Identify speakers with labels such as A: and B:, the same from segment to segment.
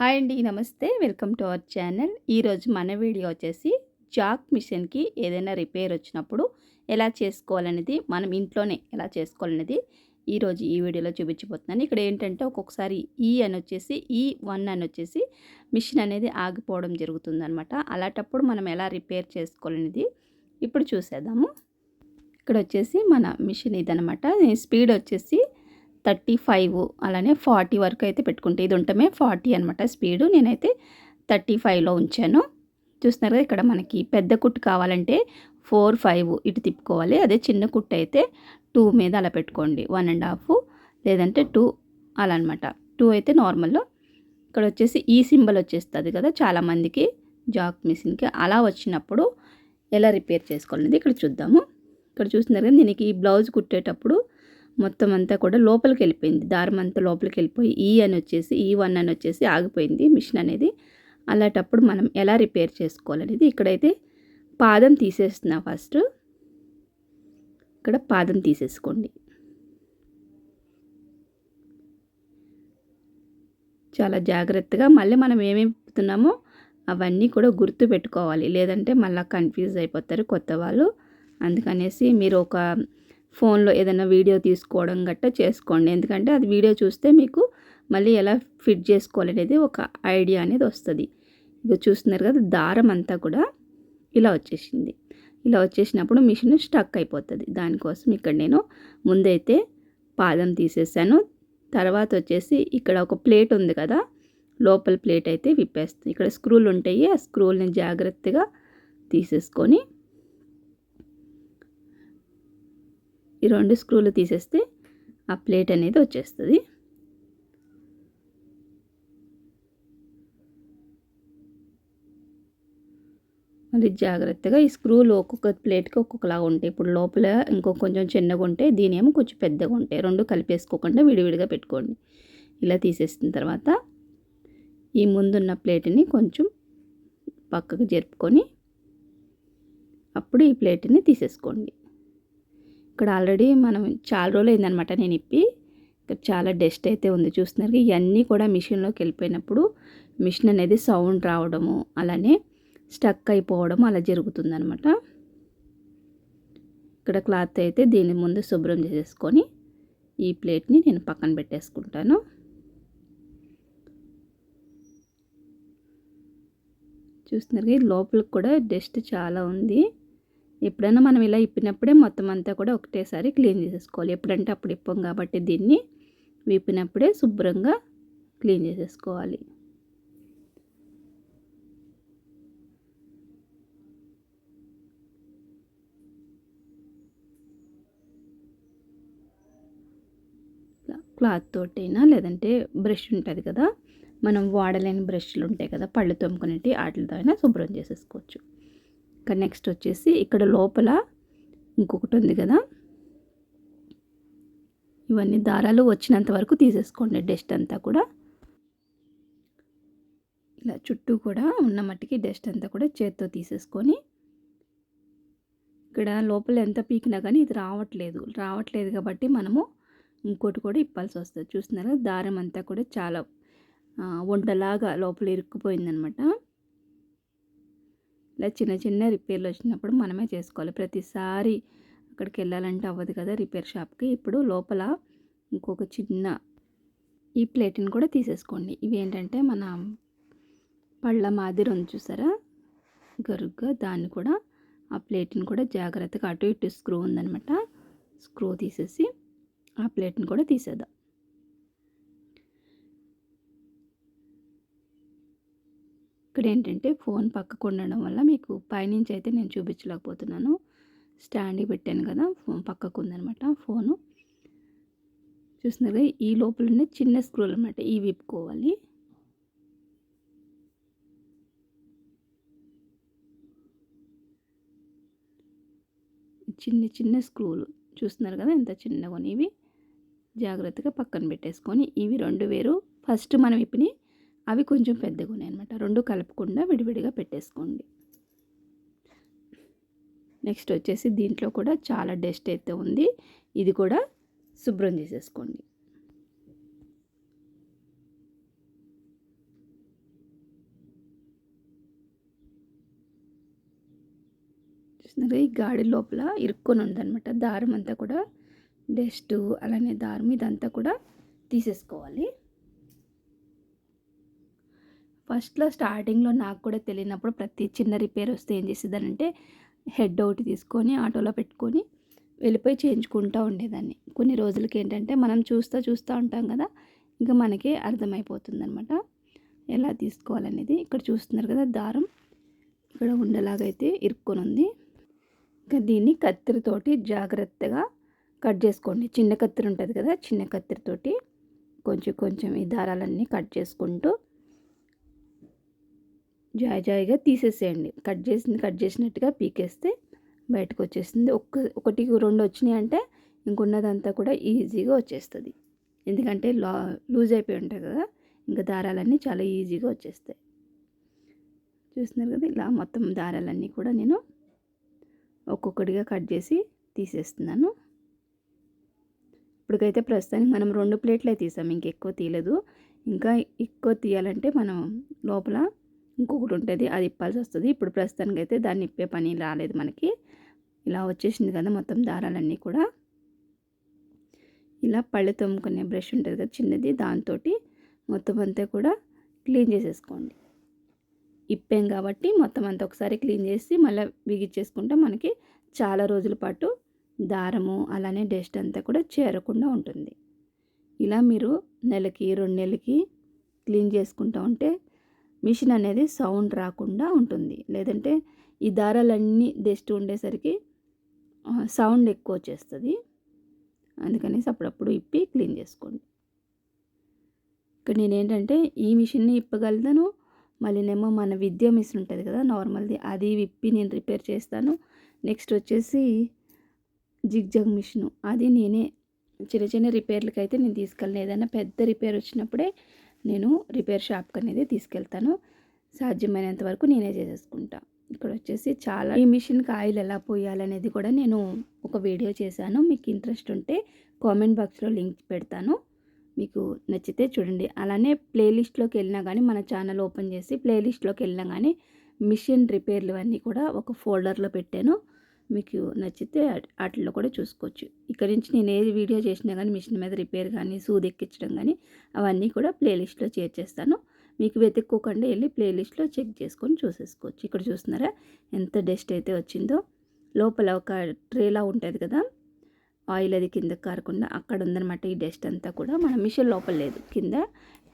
A: Hi అండి. నమస్తే. Welcome to our channel. ఈరోజు మన వీడియో వచ్చేసి జాక్ మిషన్‌కి ఏదైనా రిపేర్ వచ్చినప్పుడు ఎలా చేసుకోవాలనేది, మనం ఇంట్లోనే ఎలా చేసుకోవాలనేది ఈరోజు ఈ వీడియోలో చూపించబోతున్నాను. ఇక్కడ ఏంటంటే ఒక్కొక్కసారి ఈ1 అని వచ్చేసి మిషన్ అనేది ఆగిపోవడం జరుగుతుందనమాట. అలాంటప్పుడు మనం ఎలా రిపేర్ చేసుకోవాలనేది ఇప్పుడు చూసేద్దాము. ఇక్కడ వచ్చేసి మన మిషన్ ఇదనమాట. స్పీడ్ వచ్చేసి 35 అలానే 40 వరకు అయితే పెట్టుకుంటే, ఇది ఉండటమే 40 అనమాట స్పీడు. నేనైతే 35లో ఉంచాను. చూస్తున్నారు కదా, ఇక్కడ మనకి పెద్ద కుట్టు కావాలంటే 4, 5 ఇటు తిప్పుకోవాలి. అదే చిన్న కుట్టు అయితే 2 మీద అలా పెట్టుకోండి. 1.5 లేదంటే 2 అలా అనమాట. 2 అయితే నార్మల్. ఇక్కడ వచ్చేసి ఈ సింబల్ వచ్చేస్తుంది కదా చాలామందికి జాక్ మిషన్కి. అలా వచ్చినప్పుడు ఎలా రిపేర్ చేసుకోవాలనేది ఇక్కడ చూద్దాము. ఇక్కడ చూస్తున్నారు కదా, దీనికి ఈ బ్లౌజ్ కుట్టేటప్పుడు మొత్తం అంతా కూడా లోపలికి వెళ్ళిపోయింది. దారం అంతా లోపలికి వెళ్ళిపోయి ఈ1 అని వచ్చేసి ఆగిపోయింది మిషన్ అనేది. అలాంటప్పుడు మనం ఎలా రిపేర్ చేసుకోవాలనేది ఇక్కడైతే పాదం తీసేస్తున్నా. ఫస్ట్ ఇక్కడ పాదం తీసేసుకోండి. చాలా జాగ్రత్తగా మళ్ళీ మనం ఏమేమి తిప్పుతున్నామో అవన్నీ కూడా గుర్తు పెట్టుకోవాలి, లేదంటే మళ్ళీ కన్ఫ్యూజ్ అయిపోతారు కొత్త వాళ్ళు. అందుకనేసి మీరు ఒక ఫోన్లో ఏదైనా వీడియో తీసుకోవడం గట్టా చేసుకోండి. ఎందుకంటే అది వీడియో చూస్తే మీకు మళ్ళీ ఎలా ఫిట్ చేసుకోవాలనేది ఒక ఐడియా అనేది వస్తుంది. ఇక చూస్తున్నారు కదా, దారం అంతా కూడా ఇలా వచ్చేసింది. ఇలా వచ్చేసినప్పుడు మిషన్ స్టక్ అయిపోతుంది. దానికోసం ఇక్కడ నేను ముందైతే పాదం తీసేసాను. తర్వాత వచ్చేసి ఇక్కడ ఒక ప్లేట్ ఉంది కదా, లోపల ప్లేట్ అయితే విప్పేస్తుంది. ఇక్కడ స్క్రూలు ఉంటాయి. ఆ స్క్రూల్ని జాగ్రత్తగా తీసేసుకొని ఈ 2 స్క్రూలు తీసేస్తే ఆ ప్లేట్ అనేది వచ్చేస్తుంది. మళ్ళీ జాగ్రత్తగా ఈ స్క్రూలు ఒక్కొక్క ప్లేట్కి ఒక్కొక్కలాగా ఉంటాయి. ఇప్పుడు లోపల కొంచెం చిన్నగా ఉంటాయి, దీనేమో కొంచెం పెద్దగా ఉంటాయి. 2 కలిపేసుకోకుండా విడివిడిగా పెట్టుకోండి. ఇలా తీసేసిన తర్వాత ఈ ముందున్న ప్లేట్ని కొంచెం పక్కకు జరుపుకొని అప్పుడు ఈ ప్లేట్ని తీసేసుకోండి. ఇక్కడ ఆల్రెడీ మనం చాలా రోజులు అయిందనమాట నేను ఇప్పి. ఇక్కడ చాలా డస్ట్ అయితే ఉంది. చూస్తున్నారు, ఇవన్నీ కూడా మిషన్లోకి వెళ్ళిపోయినప్పుడు మిషన్ అనేది సౌండ్ రావడము, అలానే స్టక్ అయిపోవడం అలా జరుగుతుందనమాట. ఇక్కడ క్లాత్ అయితే దీని ముందు శుభ్రం చేసేసుకొని ఈ ప్లేట్ని నేను పక్కన పెట్టేసుకుంటాను. చూస్తున్నారు, లోపలికి కూడా డస్ట్ చాలా ఉంది. ఎప్పుడైనా మనం ఇలా ఇప్పినప్పుడే మొత్తం అంతా కూడా ఒకటేసారి క్లీన్ చేసేసుకోవాలి. ఎప్పుడంటే అప్పుడు ఇప్పం కాబట్టి దీన్ని విప్పినప్పుడే శుభ్రంగా క్లీన్ చేసేసుకోవాలి. క్లాత్ తోటైనా లేదంటే బ్రష్ ఉంటుంది కదా, మనం వాడలేని బ్రష్లు ఉంటాయి కదా పళ్ళు తోముకునేవి, వాటితో అయినా శుభ్రం చేసేసుకోవచ్చు. ఇంకా నెక్స్ట్ వచ్చేసి ఇక్కడ లోపల ఇంకొకటి ఉంది కదా, ఇవన్నీ దారాలు వచ్చినంత వరకు తీసేసుకోండి. డస్ట్ అంతా కూడా ఇలా చుట్టూ కూడా ఉన్న మట్టికి డస్ట్ అంతా కూడా చేత్తో తీసేసుకొని, ఇక్కడ లోపల ఎంత పీకినా కానీ ఇది రావట్లేదు కాబట్టి మనము ఇంకోటి కూడా ఇప్పాల్సి వస్తుంది. చూస్తున్నారా, దారం అంతా కూడా చాలా వంటలాగా లోపల ఇరుక్కుపోయిందనమాట. ఇలా చిన్న చిన్న రిపేర్లు వచ్చినప్పుడు మనమే చేసుకోవాలి. ప్రతిసారి అక్కడికి వెళ్ళాలంటే అవ్వదు కదా రిపేర్ షాప్కి. ఇప్పుడు లోపల ఇంకొక చిన్న ఈ ప్లేట్ని కూడా తీసేసుకోండి. ఇవి ఏంటంటే మన పళ్ళ మాదిరి ఉంది చూసారా గరుగ్గా, దాన్ని కూడా ఆ ప్లేట్ని కూడా జాగ్రత్తగా అటు ఇటు స్క్రూ ఉందనమాట, స్క్రూ తీసేసి ఆ ప్లేట్ని కూడా తీసేద్దాం. ఇక్కడ ఏంటంటే ఫోన్ పక్కకు ఉండడం వల్ల మీకు పైనుంచి అయితే నేను చూపించలేకపోతున్నాను. స్టాండ్కి పెట్టాను కదా, ఫోన్ పక్కకు ఉందనమాట ఫోను. చూస్తున్నారు, ఈ లోపలనే చిన్న స్క్రూలు అనమాట, ఇవి విప్పుకోవాలి. చిన్న చిన్న స్క్రూలు చూస్తున్నారు కదా ఎంత చిన్నగా, ఇవి జాగ్రత్తగా పక్కన పెట్టేసుకొని, ఇవి 2 వేరు. ఫస్ట్ మనం ఇప్పిని అవి కొంచెం పెద్దగా ఉన్నాయి అనమాట. 2 కలపకుండా విడివిడిగా పెట్టేసుకోండి. నెక్స్ట్ వచ్చేసి దీంట్లో కూడా చాలా డస్ట్ అయితే ఉంది, ఇది కూడా శుభ్రం చేసేసుకోండి. చూస్తున్నారు ఈ గాడి లోపల ఇరుక్కొని ఉందన్నమాట. దారం అంతా కూడా డస్ట్ అలానే దారం ఇదంతా కూడా తీసేసుకోవాలి. ఫస్ట్‌లో స్టార్టింగ్‌లో నాకు కూడా తెలియనప్పుడు ప్రతి చిన్న రిపేర్ వస్తే ఏం చేసేదానంటే హెడ్ ఒకటి తీసుకొని ఆటోలో పెట్టుకొని వెళ్ళిపోయి చేయించుకుంటూ ఉండేదాన్ని. కొన్ని రోజులకి ఏంటంటే మనం చూస్తూ ఉంటాం కదా, ఇంకా మనకే అర్థమైపోతుందనమాట ఎలా తీసుకోవాలనేది. ఇక్కడ చూస్తున్నారు కదా దారం ఇక్కడ ఉండలాగైతే ఇరుక్కొని ఉంది. ఇంకా దీన్ని కత్తిరితోటి జాగ్రత్తగా కట్ చేసుకోండి. చిన్న కత్తిరి ఉంటుంది కదా, చిన్న కత్తిరితోటి కొంచెం కొంచెం ఈ దారాలన్నీ కట్ చేసుకుంటూ జాయిగా తీసేసేయండి. కట్ చేసినట్టుగా పీకేస్తే బయటకు వచ్చేస్తుంది. ఒకటికి రెండు వచ్చినాయి అంటే ఇంకున్నదంతా కూడా ఈజీగా వచ్చేస్తుంది. ఎందుకంటే లూజ్ అయిపోయి ఉంటాయి కదా, ఇంకా దారాలన్నీ చాలా ఈజీగా వచ్చేస్తాయి. చూస్తున్నారు కదా, ఇలా మొత్తం దారాలన్నీ కూడా నేను ఒక్కొక్కటిగా కట్ చేసి తీసేస్తున్నాను. ఇప్పటికైతే ప్రస్తుతానికి మనం 2 ప్లేట్లే తీసాం, ఇంకెక్కువ తీయలేదు. ఇంకా ఎక్కువ తీయాలంటే మనం లోపల ఇంకొకటి ఉంటుంది, అది ఇప్పాల్సి వస్తుంది. ఇప్పుడు ప్రస్తుతానికి అయితే దాన్ని ఇప్పే పని రాలేదు మనకి. ఇలా వచ్చేసింది కదా మొత్తం దారాలన్నీ కూడా. ఇలా పళ్ళు తోముకునే బ్రష్ ఉంటుంది కదా చిన్నది, దాంతో మొత్తం అంతా కూడా క్లీన్ చేసేసుకోండి. ఇప్పాం కాబట్టి మొత్తం అంతా ఒకసారి క్లీన్ చేసి మళ్ళీ బిగించేసుకుంటే మనకి చాలా రోజుల పాటు దారము అలానే డస్ట్ అంతా కూడా చేరకుండా ఉంటుంది. ఇలా మీరు నెలకి 2 నెలలకి క్లీన్ చేసుకుంటూ ఉంటే మిషన్ అనేది సౌండ్ రాకుండా ఉంటుంది. లేదంటే ఈ దారాలన్నీ డస్ట్ ఉండేసరికి సౌండ్ ఎక్కువ వచ్చేస్తుంది. అందుకనేసి అప్పుడప్పుడు ఇప్పి క్లీన్ చేసుకోండి. ఇక్కడ నేనేంటంటే ఈ మిషన్ని ఇప్పగలుగుతాను, మళ్ళీనేమో మన విద్యా మిషన్ ఉంటుంది కదా నార్మల్ది, అది విప్పి నేను రిపేర్ చేస్తాను. నెక్స్ట్ వచ్చేసి జిగ్జాగ్ మిషను, అది నేనే చిన్న చిన్న రిపేర్లకి అయితే నేను తీసుకెళ్ళను. ఏదైనా పెద్ద రిపేర్ వచ్చినప్పుడే నేను రిపేర్ షాప్కి అనేది తీసుకెళ్తాను. సాధ్యమైనంత వరకు నేనే చేసేసుకుంటా. ఇక్కడ వచ్చేసి చాలా ఈ మిషన్కి ఆయిల్ ఎలా పోయాలనేది కూడా నేను ఒక వీడియో చేశాను. మీకు ఇంట్రెస్ట్ ఉంటే కామెంట్ బాక్స్లో లింక్ పెడతాను, మీకు నచ్చితే చూడండి. అలానే ప్లేలిస్ట్లోకి వెళ్ళినా కానీ మన ఛానల్ ఓపెన్ చేసి ప్లేలిస్ట్లోకి వెళ్ళినా కానీ మిషన్ రిపేర్లు అన్నీ కూడా ఒక ఫోల్డర్లో పెట్టాను. మీకు నచ్చితే వాటిల్లో కూడా చూసుకోవచ్చు. ఇక్కడ నుంచి నేను ఏది వీడియో చేసినా కానీ మిషన్ మీద రిపేర్ కానీ సూది ఎక్కించడం కానీ అవన్నీ కూడా ప్లేలిస్ట్లో చేర్చేస్తాను. మీకు వెతుక్కోకుండా వెళ్ళి ప్లేలిస్ట్లో చెక్ చేసుకొని చూసేసుకోవచ్చు. ఇక్కడ చూస్తున్నారా ఎంత డస్ట్ అయితే వచ్చిందో. లోపల ఒక ట్రేలా ఉంటుంది కదా ఆయిల్, అది కింద కారకుండా అక్కడ ఉందన్నమాట ఈ డస్ట్ అంతా కూడా. మన మిషన్ లోపల లేదు, కింద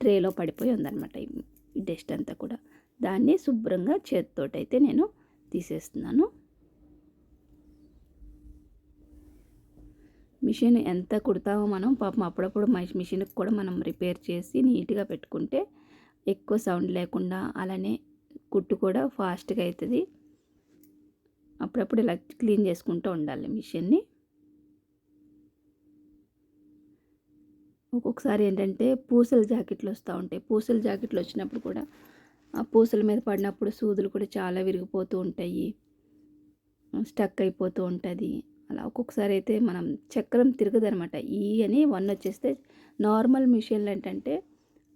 A: ట్రేలో పడిపోయి ఉందన్నమాట ఈ డస్ట్ అంతా కూడా. దాన్ని శుభ్రంగా చేతితోటైతే నేను తీసేస్తున్నాను. మిషన్ ఎంత కుడతామో మనం పాపం అప్పుడప్పుడు మిషన్కి కూడా మనం రిపేర్ చేసి నీట్గా పెట్టుకుంటే ఎక్కువ సౌండ్ లేకుండా అలానే కుట్టు కూడా ఫాస్ట్గా అవుతుంది. అప్పుడప్పుడు ఇలా క్లీన్ చేసుకుంటూ ఉండాలి మిషన్ని. ఒక్కొక్కసారి ఏంటంటే పూసల జాకెట్లు వస్తూ ఉంటాయి. పూసల జాకెట్లు వచ్చినప్పుడు కూడా ఆ పూసల మీద పడినప్పుడు సూదులు కూడా చాలా విరిగిపోతూ ఉంటాయి, స్టక్ అయిపోతూ ఉంటుంది. అలా ఒక్కొక్కసారి అయితే మనం చక్రం తిరగదనమాట. ఈ అని 1 వచ్చేస్తే నార్మల్ మిషన్లు ఏంటంటే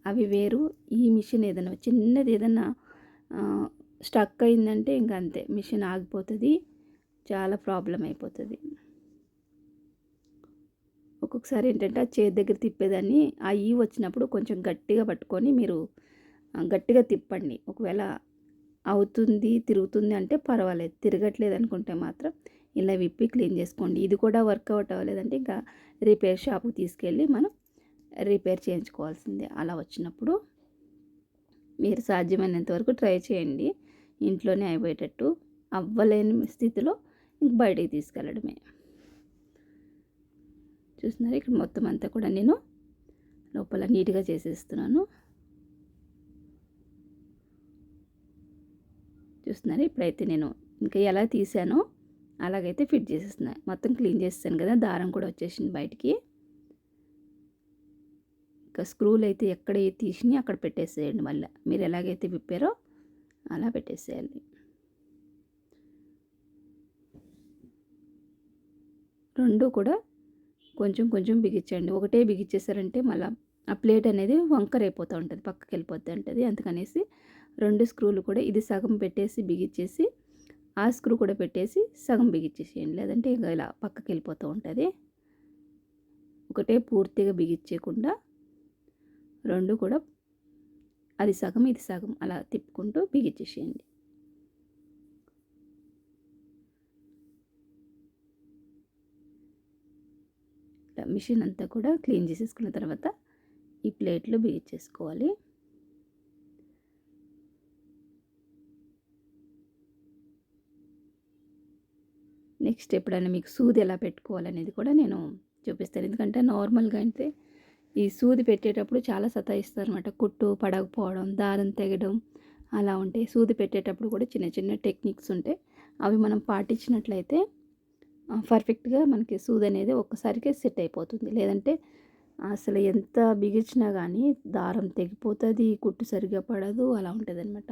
A: అవి వేరు. ఈ మిషన్ ఏదైనా చిన్నది ఏదన్నా స్టక్ అయిందంటే ఇంక అంతే, మిషన్ ఆగిపోతుంది, చాలా ప్రాబ్లం అయిపోతుంది. ఒక్కొక్కసారి ఏంటంటే ఆ చేతి దగ్గర తిప్పేదాన్ని ఆ ఈ వచ్చినప్పుడు కొంచెం గట్టిగా పట్టుకొని మీరు గట్టిగా తిప్పండి. ఒకవేళ అవుతుంది తిరుగుతుంది అంటే పర్వాలేదు, తిరగట్లేదు అనుకుంటే మాత్రం ఇలా విప్పి క్లీన్ చేసుకోండి. ఇది కూడా వర్కౌట్ అవ్వలేదంటే ఇంకా రిపేర్ షాప్కి తీసుకెళ్ళి మనం రిపేర్ చేయించుకోవాల్సిందే. అలా వచ్చినప్పుడు మీరు సాధ్యమైనంత వరకు ట్రై చేయండి, ఇంట్లోనే అయిపోయేటట్టు. అవ్వలేని స్థితిలో ఇంక బయటికి తీసుకెళ్ళడమే. చూస్తున్నారు ఇక్కడ మొత్తం అంతా కూడా నేను లోపల నీట్గా చేసేస్తున్నాను. చూస్తున్నారు ఇప్పుడైతే నేను ఇంకా ఎలా తీసానో అలాగైతే ఫిట్ చేసేస్తున్నాను. మొత్తం క్లీన్ చేస్తాను కదా, దారం కూడా వచ్చేసింది బయటికి. ఇంకా స్క్రూలు అయితే ఎక్కడ తీసిని అక్కడ పెట్టేసేయండి. మళ్ళీ మీరు ఎలాగైతే విప్పారో అలా పెట్టేసేయాలి. రెండు కూడా కొంచెం కొంచెం బిగించండి. ఒకటే బిగించేసారంటే మళ్ళీ ఆ ప్లేట్ అనేది వంకర అయిపోతూ ఉంటుంది, పక్కకి వెళ్ళిపోతూ ఉంటుంది. అందుకనేసి 2 స్క్రూలు కూడా ఇది సగం పెట్టేసి బిగించేసి ఆ స్క్రూ కూడా పెట్టేసి సగం బిగించేసేయండి, లేదంటే ఇంకా ఇలా పక్కకి వెళ్ళిపోతూ ఉంటుంది. ఒకటే పూర్తిగా బిగించకుండా రెండు కూడా అది సగం ఇది సగం అలా తిప్పుకుంటూ బిగించేసేయండి. మిషన్ అంతా కూడా క్లీన్ చేసేసుకున్న తర్వాత ఈ ప్లేట్లో బిగించేసుకోవాలి. నెక్స్ట్ ఎప్పుడైనా మీకు సూది ఎలా పెట్టుకోవాలనేది కూడా నేను చూపిస్తాను. ఎందుకంటే నార్మల్గా అయితే ఈ సూది పెట్టేటప్పుడు చాలా సతాయిస్తారనమాట. కుట్టు పడకపోవడం, దారం తెగడం అలా ఉంటాయి. సూది పెట్టేటప్పుడు కూడా చిన్న చిన్న టెక్నిక్స్ ఉంటాయి. అవి మనం పాటించినట్లయితే పర్ఫెక్ట్గా మనకి సూది అనేది ఒక్కసారికే సెట్ అయిపోతుంది. లేదంటే అసలు ఎంత బిగించినా కానీ దారం తెగిపోతుంది, కుట్టు సరిగ్గా పడదు, అలా ఉంటుందన్నమాట.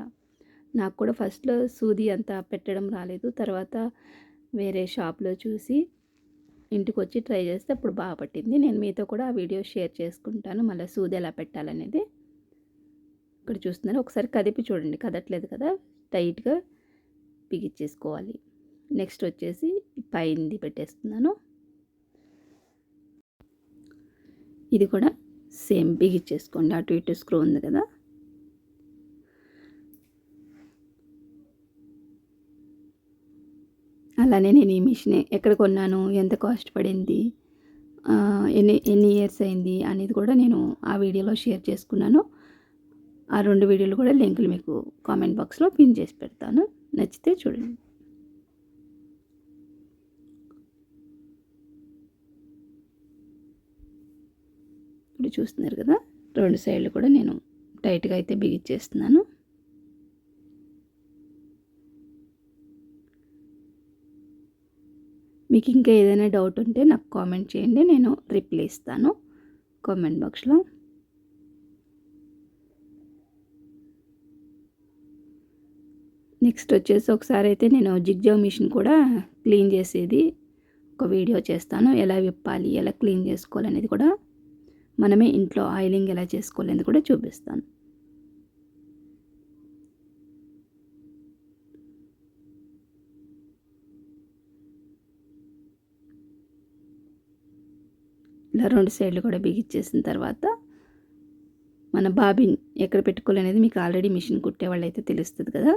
A: నాకు కూడా ఫస్ట్లో సూది అంత పెట్టడం రాలేదు. తర్వాత వేరే షాప్లో చూసి ఇంటికి వచ్చి ట్రై చేస్తే అప్పుడు బాగా పట్టింది. నేను మీతో కూడా ఆ వీడియో షేర్ చేసుకుంటాను, మళ్ళీ సూది ఎలా పెట్టాలనేది. ఇక్కడ చూస్తున్నారు, ఒకసారి కదిపి చూడండి, కదట్లేదు కదా, టైట్గా బిగించేసుకోవాలి. నెక్స్ట్ వచ్చేసి పైంది పెట్టేస్తున్నాను. ఇది కూడా సేమ్ బిగించేసుకోండి. అటు ఇటు స్క్రూ ఉంది కదా, అలానే నేను ఈ మిషన్ ఎక్కడ కొన్నాను, ఎంత కాస్ట్ పడింది, ఎన్ని ఇయర్స్ అయింది అనేది కూడా నేను ఆ వీడియోలో షేర్ చేసుకున్నాను. ఆ 2 వీడియోలు కూడా లింకులు మీకు కామెంట్ బాక్స్లో పిన్ చేసి పెడతాను, నచ్చితే చూడండి. ఇప్పుడు చూస్తున్నారు కదా, 2 సైడ్లు కూడా నేను టైట్గా అయితే బిగించేస్తున్నాను. మీకు ఇంకా ఏదైనా డౌట్ ఉంటే నాకు కామెంట్ చేయండి, నేను రిప్లై ఇస్తాను కామెంట్ బాక్స్లో. నెక్స్ట్ వచ్చేసి ఒకసారి అయితే నేను జిగ్జాగ్ మిషన్ కూడా క్లీన్ చేసేది ఒక వీడియో చేస్తాను. ఎలా విప్పాలి, ఎలా క్లీన్ చేసుకోవాలనేది కూడా, మనమే ఇంట్లో ఆయిలింగ్ ఎలా చేసుకోవాలనేది కూడా చూపిస్తాను. ఇలా 2 సైడ్లు కూడా బిగించేసిన తర్వాత మన బాబిన్ ఎక్కడ పెట్టుకోవాలనేది మీకు ఆల్రెడీ మిషన్ కుట్టేవాళ్ళు అయితే తెలుస్తుంది కదా.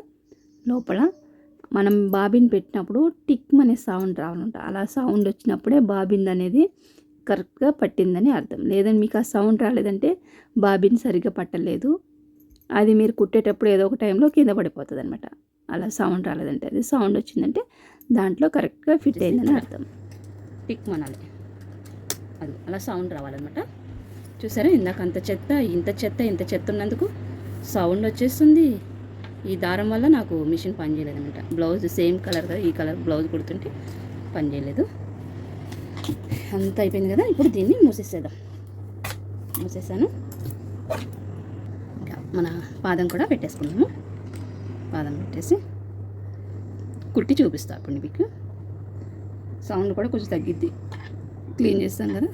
A: లోపల మనం బాబిన్ పెట్టినప్పుడు టిక్ అనే సౌండ్ రావాలంట. అలా సౌండ్ వచ్చినప్పుడే బాబిన్ అనేది కరెక్ట్గా పట్టిందని అర్థం. లేదంటే మీకు ఆ సౌండ్ రాలేదంటే బాబిన్ సరిగ్గా పట్టలేదు, అది మీరు కుట్టేటప్పుడు ఏదో ఒక టైంలో కింద పడిపోతుంది అనమాట. అలా సౌండ్ రాలేదంటే, అది సౌండ్ వచ్చిందంటే దాంట్లో కరెక్ట్గా ఫిట్ అయిందని అర్థం. టిక్ మనాలి, అది అలా సౌండ్ రావాలన్నమాట. చూసారా, ఇందాక ఇంత చెత్త ఉన్నందుకు సౌండ్ వచ్చేస్తుంది. ఈ దారం వల్ల నాకు మిషన్ పనిచేయలేదన్నమాట. బ్లౌజ్ సేమ్ కలర్ కదా, ఈ కలర్ బ్లౌజ్ కుడుతుంటే పనిచేయలేదు. అంత అయిపోయింది కదా, ఇప్పుడు దీన్ని మూసేసాను. ఇంకా మన పాదం కూడా పెట్టేసుకున్నాము. పాదం పెట్టేసి కుట్టి చూపిస్తా అప్పుడు మీకు. సౌండ్ కూడా కొంచెం తగ్గిద్ది, క్లీన్ చేస్తాం కదా.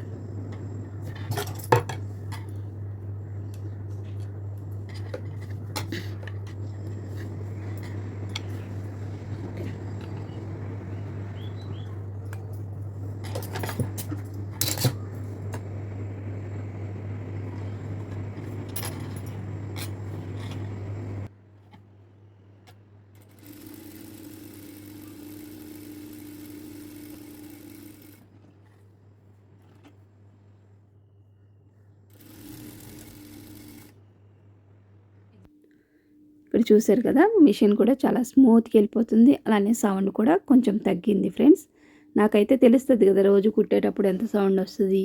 A: ఇక్కడ చూసారు కదా, మిషన్ కూడా చాలా స్మూత్గా వెళ్ళిపోతుంది. అలానే సౌండ్ కూడా కొంచెం తగ్గింది ఫ్రెండ్స్. నాకైతే తెలుస్తుంది కదా రోజు కుట్టేటప్పుడు ఎంత సౌండ్ వస్తుంది,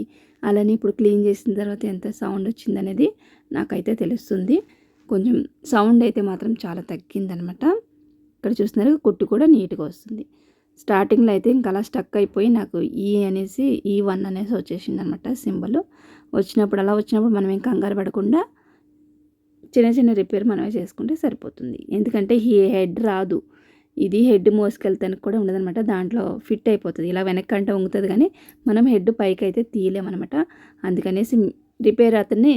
A: అలానే ఇప్పుడు క్లీన్ చేసిన తర్వాత ఎంత సౌండ్ వచ్చింది అనేది నాకైతే తెలుస్తుంది. కొంచెం సౌండ్ అయితే మాత్రం చాలా తగ్గిందనమాట. ఇక్కడ చూస్తున్నారు, కుట్టు కూడా నీట్గా వస్తుంది. స్టార్టింగ్లో అయితే ఇంకా అలా స్టక్ అయిపోయి నాకు E1 అనేసి వచ్చేసింది అనమాట సింబల్. వచ్చినప్పుడు మనం ఏం కంగారు పడకుండా చిన్న రిపేర్ మనమే చేసుకుంటే సరిపోతుంది. ఎందుకంటే ఈ హెడ్ రాదు, ఇది హెడ్ మోసుకెళ్తానికి కూడా ఉండదనమాట. దాంట్లో ఫిట్ అయిపోతుంది. ఇలా వెనక్కంటే వంగుతుంది కానీ మనం హెడ్ పైకి అయితే తీయలేమన్నమాట. అందుకనేసి రిపేర్ అతన్ని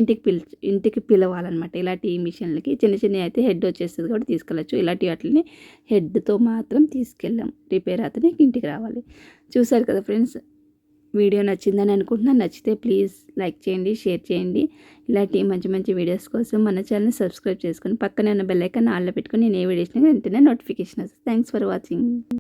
A: ఇంటికి పిలవాలన్నమాట. ఇలాంటి మిషన్లకి చిన్న చిన్నవి అయితే హెడ్ వచ్చేస్తుంది కాబట్టి తీసుకెళ్ళచ్చు. ఇలాంటి వాటిని హెడ్తో మాత్రం తీసుకెళ్ళాం. రిపేర్ అతని ఇంటికి రావాలి. చూసారు కదా ఫ్రెండ్స్, వీడియో నచ్చిందని అనుకుంటున్నాను. నచ్చితే ప్లీజ్ లైక్ చేయండి, షేర్ చేయండి. ఇలాంటి మంచి మంచి వీడియోస్ కోసం మన ఛానల్ని సబ్స్క్రైబ్ చేసుకొని పక్కనే ఉన్న బెల్ ఐకాన్ ఆన్లో పెట్టుకొని నేను ఏ వీడియోస్ని వెంటనే నోటిఫికేషన్ వస్తుంది. Thanks for watching.